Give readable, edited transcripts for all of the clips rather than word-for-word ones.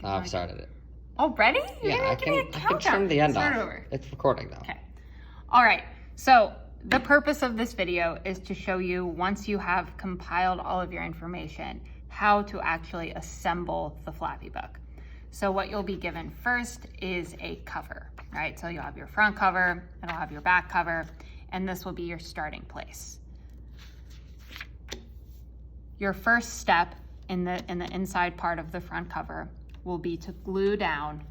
I've started it. Already? Yeah, I can turn the end off. Over. It's recording though. Okay. All right. So the purpose of this video is to show you, once you have compiled all of your information, how to actually assemble the Flappy book. So what you'll be given first is a cover, right? So you'll have your front cover, it'll have your back cover, and this will be your starting place. Your first step in the inside part of the front cover will be to glue down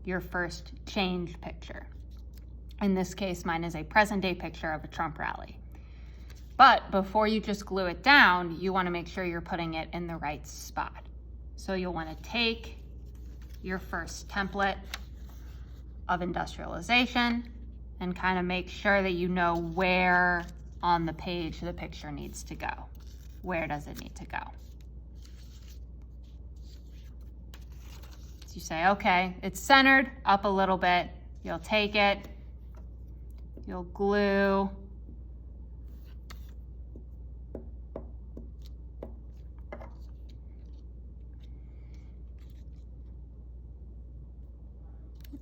your first change picture. In this case, mine is a present day picture of a Trump rally. But before you just glue it down, you want to make sure you're putting it in the right spot. So you'll want to take your first template of industrialization and kind of make sure that you know where on the page the picture needs to go. Where does it need to go? So you say, okay, it's centered up a little bit. You'll take it, you'll glue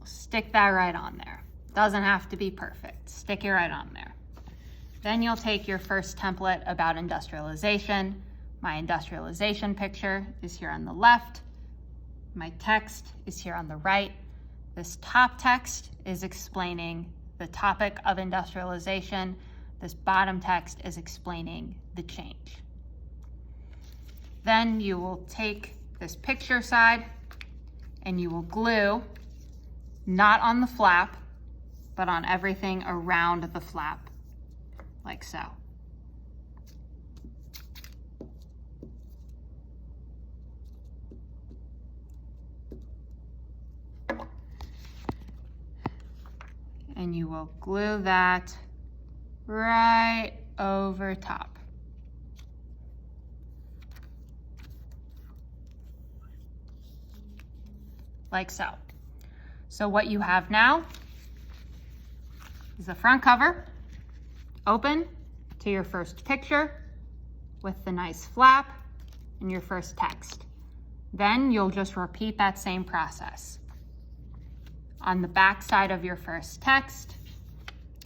stick that right on there. Doesn't have to be perfect. Stick it right on there. Then you'll take your first template about industrialization. My industrialization picture is here on the left. My text is here on the right. This top text is explaining the topic of industrialization. This bottom text is explaining the change. Then you will take this picture side and you will glue, not on the flap, but on everything around the flap, like so. And you will glue that right over top. Like so. So what you have now is the front cover, open to your first picture with the nice flap and your first text. Then you'll just repeat that same process. On the back side of your first text,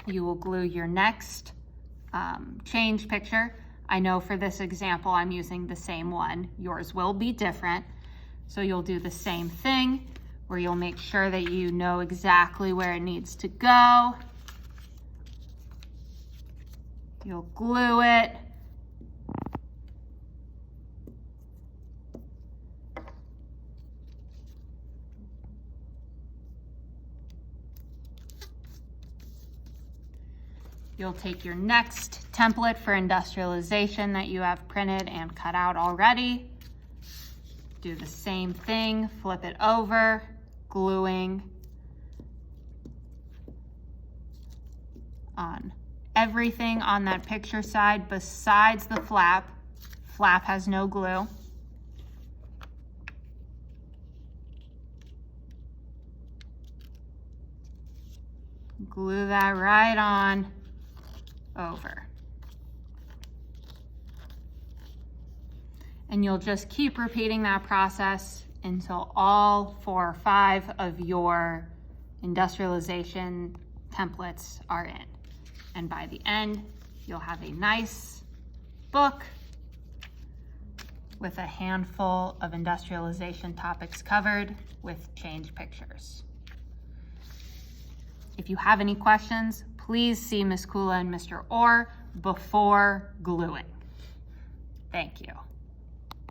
you will glue your next change picture. I know for this example, I'm using the same one. Yours will be different. So you'll do the same thing where you'll make sure that you know exactly where it needs to go. You'll glue it. You'll take your next template for industrialization that you have printed and cut out already. Do the same thing, flip it over, gluing on everything on that picture side besides the flap. Flap has no glue. Glue that right on over. And you'll just keep repeating that process until all 4 or 5 of your industrialization templates are in. And by the end, you'll have a nice book with a handful of industrialization topics covered with change pictures. If you have any questions, please see Ms. Kula and Mr. Orr before gluing. Thank you.